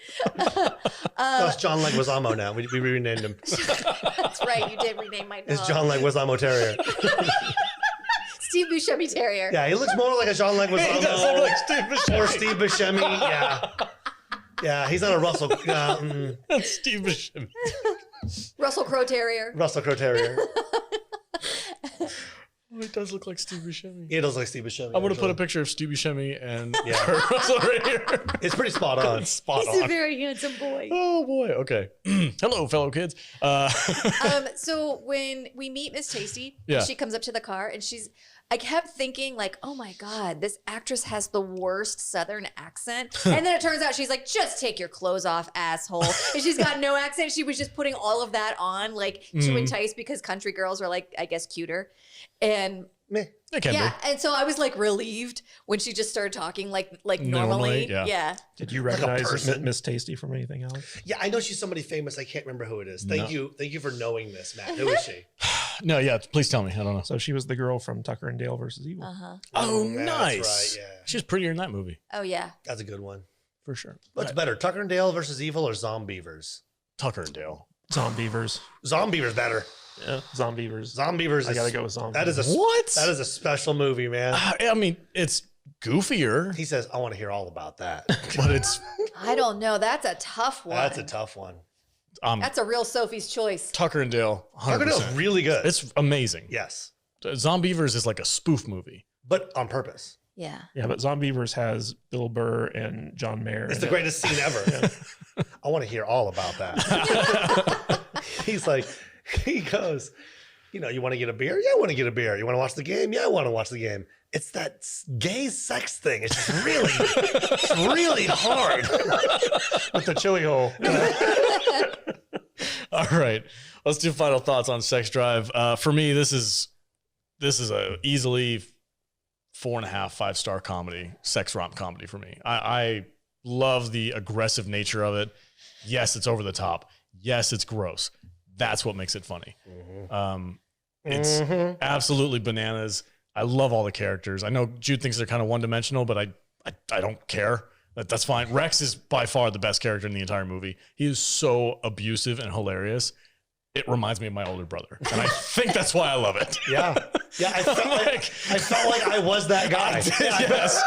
Speaker 3: That's John Leguizamo now. We renamed him.
Speaker 2: That's right. You did rename my dog.
Speaker 3: It's John Leguizamo Terrier.
Speaker 2: Steve Buscemi Terrier.
Speaker 3: Yeah, he looks more like a John Leguizamo.
Speaker 1: He does look like Steve Buscemi.
Speaker 3: Or Steve Buscemi. Yeah. Yeah, he's not a Russell.
Speaker 1: That's Steve Buscemi.
Speaker 2: Russell Crowe Terrier.
Speaker 3: Russell Crowe Terrier.
Speaker 1: Oh, he does look like Steve Buscemi.
Speaker 3: He does like Steve Buscemi.
Speaker 1: I'm going to put a
Speaker 3: actually.
Speaker 1: picture of Steve Buscemi and
Speaker 3: Yeah.
Speaker 1: Kurt Russell right here.
Speaker 3: It's pretty spot on.
Speaker 1: Spot
Speaker 2: He's a
Speaker 1: on.
Speaker 2: very handsome boy.
Speaker 1: Oh, boy. Okay. Hello, fellow kids.
Speaker 2: So when we meet Miss Tasty,
Speaker 1: Yeah.
Speaker 2: she comes up to the car and I kept thinking like, oh my God, this actress has the worst Southern accent. And then it turns out she's like, just take your clothes off, asshole. And she's got no accent. She was just putting all of that on like to entice because country girls are like, I guess, cuter. And
Speaker 3: Meh.
Speaker 1: It can
Speaker 2: yeah,
Speaker 1: be.
Speaker 2: and so I was like relieved when she just started talking like normally.
Speaker 1: Normally, yeah.
Speaker 4: Did you
Speaker 3: Like a
Speaker 4: recognize
Speaker 3: person.
Speaker 4: Miss Tasty from anything else?
Speaker 3: Yeah, I know she's somebody famous. I can't remember who it is. Thank
Speaker 1: No.
Speaker 3: you for knowing this, Matt. Who is she?
Speaker 1: No, yeah. Please tell me. I don't know.
Speaker 4: So she was the girl from Tucker and Dale versus Evil.
Speaker 2: Uh-huh.
Speaker 1: Oh,
Speaker 3: That's
Speaker 1: nice.
Speaker 3: right, yeah.
Speaker 1: She was prettier in that movie,
Speaker 2: Oh yeah.
Speaker 3: That's a good one.
Speaker 1: for sure.
Speaker 3: What's better, Tucker and Dale versus Evil or Zombievers?
Speaker 1: Tucker and Dale.
Speaker 4: Zombievers.
Speaker 3: Zombievers better.
Speaker 4: Yeah, Zombievers.
Speaker 3: Zombievers.
Speaker 4: I gotta go with Zombievers.
Speaker 3: That is a
Speaker 1: What?
Speaker 3: That is a special movie, man.
Speaker 1: I mean, it's goofier,
Speaker 3: He says, "I want to hear all about that."
Speaker 1: but it's
Speaker 2: I don't know. That's a tough one.
Speaker 3: That's a tough one.
Speaker 2: That's a real Sophie's choice.
Speaker 1: Tucker and Dale. 100%.
Speaker 3: Tucker and Dale's really good.
Speaker 1: It's amazing.
Speaker 3: Yes,
Speaker 1: Zombievers is like a spoof movie.
Speaker 3: but on purpose.
Speaker 2: Yeah.
Speaker 4: Yeah, but Zombievers has Bill Burr and John Mayer.
Speaker 3: It's
Speaker 4: in
Speaker 3: the
Speaker 4: it.
Speaker 3: greatest scene ever. I want to hear all about that. He's like, he goes, you want to get a beer? Yeah, I want to get a beer. You want to watch the game? Yeah, I want to watch the game. It's that gay sex thing. It's just really hard.
Speaker 4: With the chili hole.
Speaker 1: All right, let's do final thoughts on Sex Drive. For me, this is a easily 4.5, 5-star comedy, sex romp comedy for me. I love the aggressive nature of it. Yes, it's over the top. Yes, it's gross. That's what makes it funny. It's absolutely bananas. I love all the characters. I know Jude thinks they're kind of one-dimensional, but I don't care. That's fine. Rex is by far the best character in the entire movie. He is so abusive and hilarious. It reminds me of my older brother, and I think that's why I love it.
Speaker 3: Yeah. I felt like I was that guy.
Speaker 1: Yes,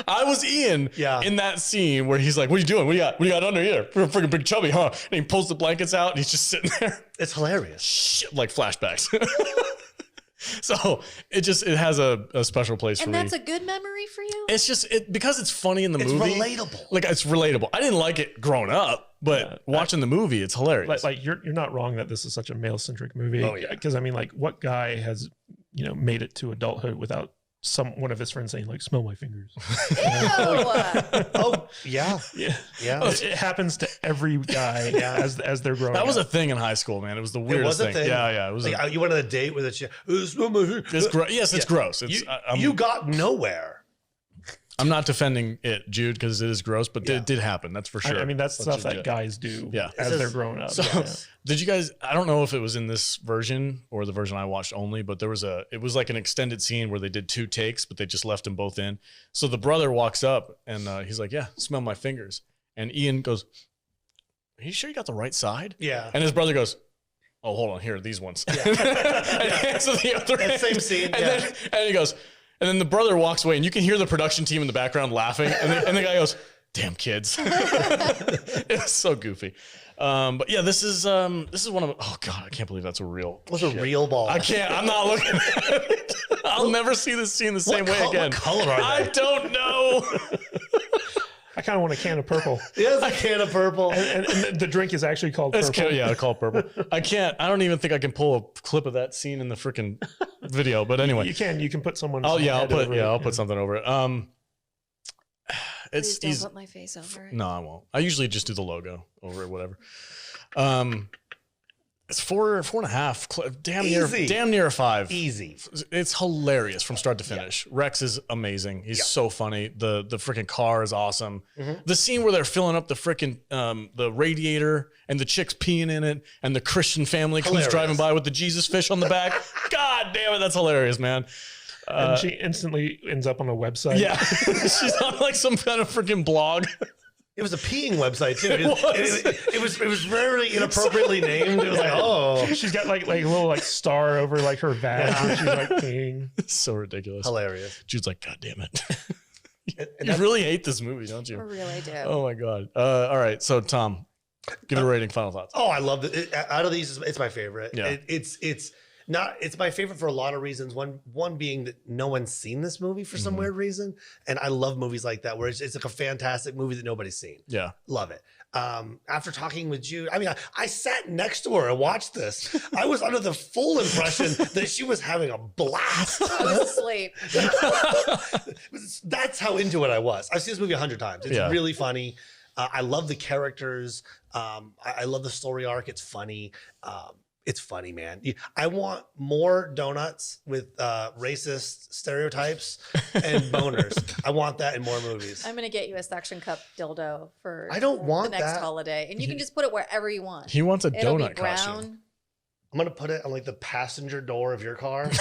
Speaker 1: I was Ian.
Speaker 3: Yeah.
Speaker 1: In that scene where he's like, "What are you doing? What do you got under here? You're freaking big chubby, huh?" And he pulls the blankets out, and he's just sitting there.
Speaker 3: It's hilarious.
Speaker 1: Shit, like flashbacks. So it has a special place for
Speaker 2: And
Speaker 1: me.
Speaker 2: that's a good memory for you?
Speaker 1: It's just because it's funny in the
Speaker 3: It's
Speaker 1: movie.
Speaker 3: relatable.
Speaker 1: Like it's relatable. I didn't like it growing up, but watching the movie, it's hilarious.
Speaker 4: Like you're not wrong that this is such a male centric movie.
Speaker 3: Oh, yeah.
Speaker 4: Because I mean, like, what guy has made it to adulthood without one of his friends saying like, "Smell my fingers"?
Speaker 2: Ew.
Speaker 3: Oh, yeah.
Speaker 4: Yeah.
Speaker 3: Yeah.
Speaker 4: It happens to every guy as they're growing.
Speaker 1: that was a
Speaker 4: up.
Speaker 1: thing in high school, man. It was the
Speaker 3: It
Speaker 1: weirdest
Speaker 3: was a thing.
Speaker 1: Yeah, it was.
Speaker 3: Like, you went on a date with a chick. It's
Speaker 1: Yes, it's gross. It's,
Speaker 3: you got nowhere.
Speaker 1: I'm not defending it, Jude, because it is gross, but it did happen. That's for sure.
Speaker 4: I mean, that's stuff
Speaker 1: just
Speaker 4: that
Speaker 1: get-
Speaker 4: guys do
Speaker 1: Yeah.
Speaker 4: as they're growing up.
Speaker 1: So,
Speaker 4: Yeah.
Speaker 1: did you guys? I don't know if it was in this version or the version I watched only, but it was like an extended scene where they did 2 takes, but they just left them both in. So the brother walks up and he's like, "Yeah, smell my fingers." And Ian goes, "Are you sure you got the right side?"
Speaker 3: Yeah.
Speaker 1: And his brother goes, "Oh, hold on, here are these ones." and hands to the other
Speaker 3: That
Speaker 1: end.
Speaker 3: same scene,
Speaker 1: And
Speaker 3: yeah.
Speaker 1: then he goes, and then the brother walks away, and you can hear the production team in the background laughing, and the guy goes, "Damn kids!" It's so goofy. But yeah, this is one of. Oh god, I can't believe that's a real.
Speaker 3: What's a real ball?
Speaker 1: I can't. I'm not looking at it. I'll never see this scene the same way again.
Speaker 3: What color are
Speaker 1: I
Speaker 3: they?
Speaker 1: don't know.
Speaker 4: I kind of want a can of purple,
Speaker 3: Yes, a can of purple.
Speaker 4: and the drink is actually called
Speaker 1: It's
Speaker 4: purple.
Speaker 1: yeah, called purple. I can't. I don't even think I can pull a clip of that scene in the freaking video. But anyway,
Speaker 4: You can put someone.
Speaker 1: I'll
Speaker 4: I'll
Speaker 1: put something over it.
Speaker 2: Please don't put my face over it.
Speaker 1: No, I won't. I usually just do the logo over it, whatever. It's 4.5,
Speaker 3: Easy.
Speaker 1: damn near a 5.
Speaker 3: Easy.
Speaker 1: It's hilarious from start to finish. Rex is amazing. He's so funny. The freaking car is awesome. The scene where they're filling up the freaking the radiator and the chick's peeing in it, and the Christian family comes
Speaker 3: Hilarious.
Speaker 1: driving by with the Jesus fish on the back. God damn it, that's hilarious, man.
Speaker 4: And she instantly ends up on a website.
Speaker 1: Yeah, she's on like some kind of freaking blog.
Speaker 3: It was a peeing website too.
Speaker 1: It was.
Speaker 3: It was very inappropriately named. It was like, oh,
Speaker 4: She's got like a little like star over like her vag. And she's like peeing.
Speaker 1: It's so ridiculous.
Speaker 3: hilarious.
Speaker 1: Jude's like, God damn it.
Speaker 3: And
Speaker 1: You
Speaker 3: that's-
Speaker 1: really hate this movie, don't
Speaker 2: I
Speaker 1: you?
Speaker 2: really do.
Speaker 1: Oh my God. All right. So Tom, give it a rating. Final thoughts.
Speaker 3: Oh, I love it. Out of these, it's my favorite.
Speaker 1: Yeah.
Speaker 3: It's my favorite for a lot of reasons. One being that no one's seen this movie for some weird reason, and I love movies like that where it's like a fantastic movie that nobody's seen.
Speaker 1: Yeah.
Speaker 3: Love it. After talking with Jude, I mean, I sat next to her and watched this. I was under the full impression that she was having a blast.
Speaker 2: I was asleep.
Speaker 3: That's how into it I was. I've seen this movie 100 times. It's
Speaker 1: Yeah.
Speaker 3: really funny. I love the characters. I love the story arc. It's funny. It's funny, man. I want more donuts with racist stereotypes and boners. I want that in more movies.
Speaker 2: I'm gonna get you a suction cup dildo for
Speaker 3: I don't want
Speaker 2: the next
Speaker 3: that.
Speaker 2: holiday, and you can just put it wherever you want.
Speaker 1: He wants a
Speaker 2: It'll
Speaker 1: donut
Speaker 2: be brown.
Speaker 1: costume.
Speaker 3: I'm gonna put it on like the passenger door of your car,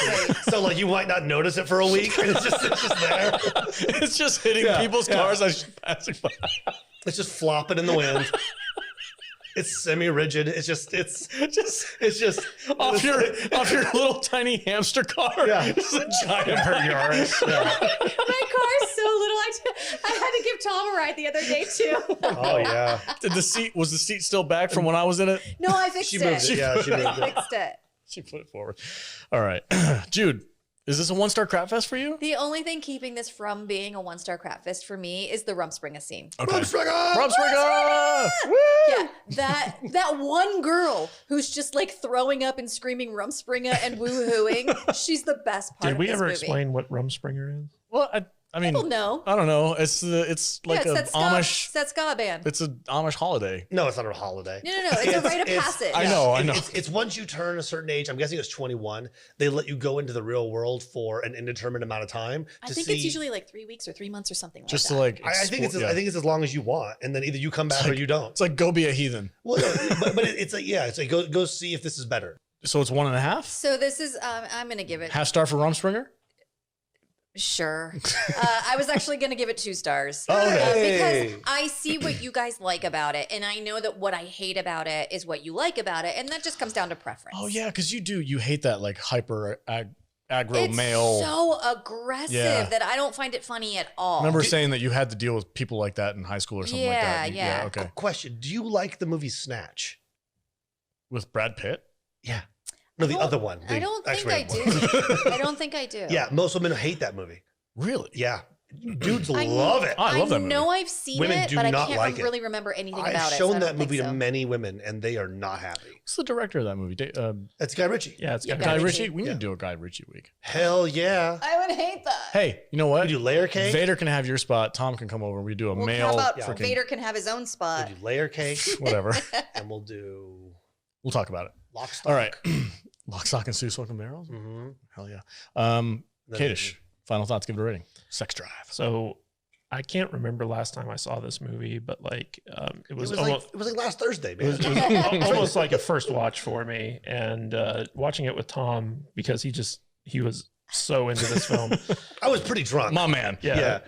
Speaker 3: so like you might not notice it for a week, and it's just there.
Speaker 1: It's just hitting
Speaker 3: Yeah,
Speaker 1: people's
Speaker 3: yeah.
Speaker 1: cars as she's passing by.
Speaker 3: It's just flopping in the wind. It's semi-rigid. It's just
Speaker 1: off your little tiny hamster car.
Speaker 3: Yeah.
Speaker 1: It's a giant Yaris.
Speaker 3: Yeah.
Speaker 2: My car is so little. I had to give Tom a ride the other day too.
Speaker 3: Oh yeah.
Speaker 1: Was the seat still back from when I was in it?
Speaker 2: No, I fixed
Speaker 3: She
Speaker 2: it.
Speaker 3: moved it. Yeah, she moved
Speaker 2: I
Speaker 3: it.
Speaker 2: fixed it.
Speaker 1: She put it forward. All right. Jude, is this a 1-star crap fest for you?
Speaker 2: The only thing keeping this from being a 1-star crap fest for me is the Rumspringa scene.
Speaker 1: Okay.
Speaker 3: Rumspringa!
Speaker 1: Rumspringa! Woo!
Speaker 2: Yeah, that one girl who's just like throwing up and screaming Rumspringa and woohooing. She's the best part.
Speaker 4: Did
Speaker 2: of
Speaker 4: we
Speaker 2: this
Speaker 4: ever
Speaker 2: movie.
Speaker 4: explain what Rumspringer is?
Speaker 1: Well, I mean,
Speaker 2: People know.
Speaker 1: I don't know. It's like
Speaker 2: Yeah,
Speaker 1: a
Speaker 2: it's
Speaker 1: Amish.
Speaker 2: that ska band.
Speaker 1: It's an Amish holiday.
Speaker 3: No, it's not a holiday.
Speaker 2: No. It's a rite of passage.
Speaker 1: I know.
Speaker 3: It's once you turn a certain age. I'm guessing it's 21. They let you go into the real world for an indeterminate amount of time.
Speaker 2: I
Speaker 3: to
Speaker 2: think
Speaker 3: see,
Speaker 2: it's usually like 3 weeks or 3 months or something
Speaker 1: Just
Speaker 2: like
Speaker 1: to
Speaker 2: that.
Speaker 1: like.
Speaker 3: I think it's as long as you want, and then either you come back or you don't.
Speaker 1: It's like go be a heathen.
Speaker 3: Well, no, but it's like it's like go see if this is better.
Speaker 1: So it's 1.5.
Speaker 2: So this is I'm gonna give it
Speaker 1: Half-star for Rumspringer.
Speaker 2: sure. I was actually gonna give it 2 stars.
Speaker 3: Okay.
Speaker 2: Because I see what you guys like about it, and I know that what I hate about it is what you like about it, and that just comes down to preference.
Speaker 1: Oh yeah, because you hate that like hyper aggro
Speaker 2: It's
Speaker 1: male.
Speaker 2: so aggressive
Speaker 1: Yeah.
Speaker 2: that I don't find it funny at all.
Speaker 1: Remember saying that you had to deal with people like that in high school or something like that.
Speaker 2: Yeah.
Speaker 1: Okay.
Speaker 3: Question: do you like the movie Snatch?
Speaker 1: With Brad Pitt.
Speaker 3: Yeah. No, the other one.
Speaker 2: I
Speaker 3: the
Speaker 2: don't think I
Speaker 3: X-rated one.
Speaker 2: do. I don't think I do.
Speaker 3: Yeah, most women hate that movie.
Speaker 1: Really?
Speaker 3: Yeah. Dudes love it.
Speaker 1: I love that movie.
Speaker 2: know I've seen
Speaker 3: Women
Speaker 2: it,
Speaker 3: do
Speaker 2: but I
Speaker 3: not
Speaker 2: can't
Speaker 3: like it.
Speaker 2: really remember anything
Speaker 3: I've
Speaker 2: about it.
Speaker 3: shown
Speaker 2: so I
Speaker 3: that
Speaker 2: don't think
Speaker 3: movie
Speaker 2: so.
Speaker 3: to many women, and they are not happy.
Speaker 6: Who's the director of that movie?
Speaker 3: That's Guy Ritchie.
Speaker 4: Yeah, it's got
Speaker 2: Guy
Speaker 6: Guy
Speaker 2: Ritchie.
Speaker 6: Ritchie. We need
Speaker 3: Yeah.
Speaker 6: to do a Guy Ritchie week.
Speaker 3: Hell yeah.
Speaker 2: I would hate that.
Speaker 6: Hey, you know what?
Speaker 3: We do layer cake.
Speaker 6: Vader can have your spot. Tom can come over. We do a
Speaker 2: Well,
Speaker 6: male.
Speaker 2: how about
Speaker 3: Yeah.
Speaker 2: Vader can have his own spot?
Speaker 3: We do layer cake,
Speaker 6: Whatever.
Speaker 3: and we'll do
Speaker 6: We'll talk about it.
Speaker 3: lock, stock.
Speaker 6: All right. Lock, stock, and two smoking barrels.
Speaker 3: Mm-hmm.
Speaker 6: Hell yeah. Kadish, final thoughts. Give it a rating. Sex Drive.
Speaker 4: So I can't remember last time I saw this movie, but like it was,
Speaker 3: It
Speaker 4: almost
Speaker 3: was like last Thursday, man.
Speaker 4: it was almost like a first watch for me. And watching it with Tom because he was so into this film.
Speaker 3: I was pretty drunk.
Speaker 6: My man.
Speaker 4: Yeah.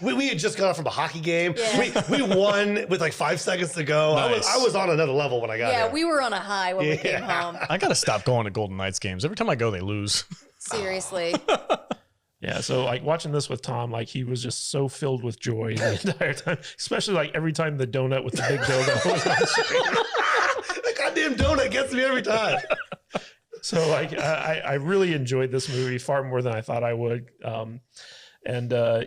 Speaker 3: We had just got off from a hockey game.
Speaker 2: Yeah.
Speaker 3: We won with like 5 seconds to go.
Speaker 6: Nice.
Speaker 3: I was on another level when I got
Speaker 2: Yeah,
Speaker 3: here.
Speaker 2: we were on a high when we came home.
Speaker 6: I got to stop going to Golden Knights games. Every time I go, they lose.
Speaker 2: Seriously.
Speaker 4: Yeah, so like watching this with Tom, like he was just so filled with joy the entire time, especially like every time the donut with the big dildo was on screen.
Speaker 3: That goddamn donut gets me every time.
Speaker 4: So like I really enjoyed this movie far more than I thought I would.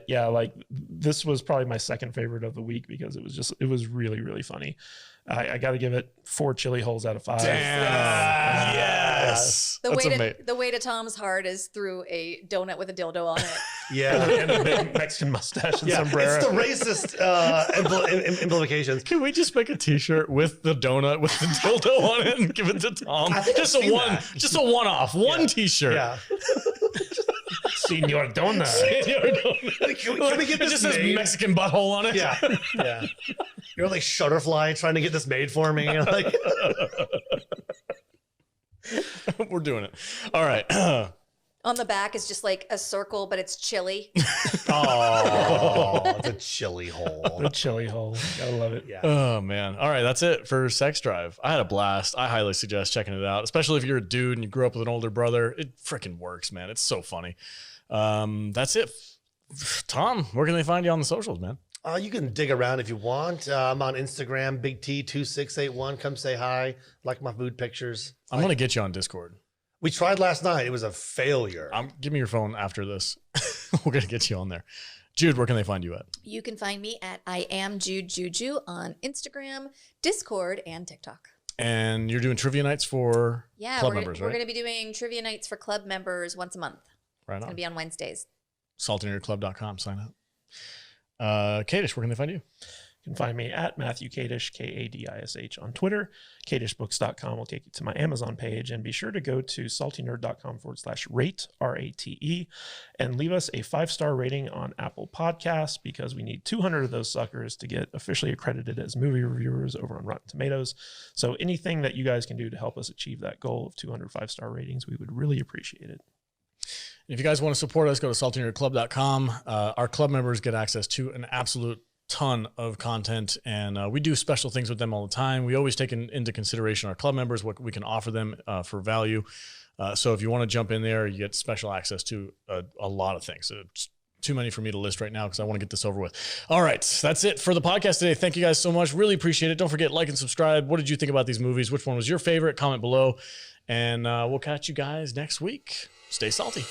Speaker 4: Yeah, like this was probably my second favorite of the week because it was really, really funny. I got to give it 4 chili holes out of 5.
Speaker 6: Yes.
Speaker 2: The way to Tom's heart is through a donut with a dildo on it.
Speaker 3: Yeah.
Speaker 4: And a big Mexican mustache and
Speaker 3: Yeah,
Speaker 4: sombrero.
Speaker 3: it's the racist implications.
Speaker 6: Can we just make a T-shirt with the donut with the dildo on it and give it to Tom?
Speaker 3: I think I've seen that.
Speaker 6: Just a one-off, one T-shirt.
Speaker 3: Yeah.
Speaker 4: Senor Donut.
Speaker 3: Can we get
Speaker 6: It
Speaker 3: this
Speaker 6: just says
Speaker 3: made?
Speaker 6: Mexican butthole on it.
Speaker 3: Yeah. Yeah. You're like Shutterfly trying to get this made for me. Like,
Speaker 6: We're doing it. All right.
Speaker 2: On the back is just like a circle, but it's chili.
Speaker 3: oh, the chili hole.
Speaker 4: The chili hole. Gotta love it.
Speaker 3: Yeah.
Speaker 6: Oh man. All right, that's it for Sex Drive. I had a blast. I highly suggest checking it out, especially if you're a dude and you grew up with an older brother. It freaking works, man. It's so funny. That's it. Tom, where can they find you on the socials, man?
Speaker 3: You can dig around if you want. I'm on Instagram, Big T2681. Come say hi. Like my food pictures.
Speaker 6: I'm gonna get you on Discord.
Speaker 3: We tried last night. It was a failure.
Speaker 6: Give me your phone after this. We're gonna get you on there. Jude, where can they find you at?
Speaker 2: You can find me at I am Jude Juju on Instagram, Discord, and TikTok.
Speaker 6: And you're doing trivia nights for club members,
Speaker 2: we're
Speaker 6: right?
Speaker 2: going to be doing trivia nights for club members once a month.
Speaker 6: Right
Speaker 2: It's going
Speaker 6: on.
Speaker 2: to be on Wednesdays.
Speaker 6: saltinairclub.com. Sign up. Kadish, where can they find you?
Speaker 4: You can find me at Matthew Kadish, Kadish on Twitter. KadishBooks.com will take you to my Amazon page. And be sure to go to saltynerd.com/rate, RATE, and leave us a 5-star rating on Apple Podcasts because we need 200 of those suckers to get officially accredited as movie reviewers over on Rotten Tomatoes. So anything that you guys can do to help us achieve that goal of 200 5-star ratings, we would really appreciate it.
Speaker 6: If you guys want to support us, go to saltinairclub.com. Our club members get access to an absolute ton of content, and we do special things with them all the time. We always take into consideration our club members, what we can offer them for value. So if you want to jump in there, you get special access to a lot of things. It's too many for me to list right now because I want to get this over with. All right, that's it for the podcast today. Thank you guys so much. Really appreciate it. Don't forget, like and subscribe. What did you think about these movies? Which one was your favorite? Comment below, and we'll catch you guys next week. Stay salty.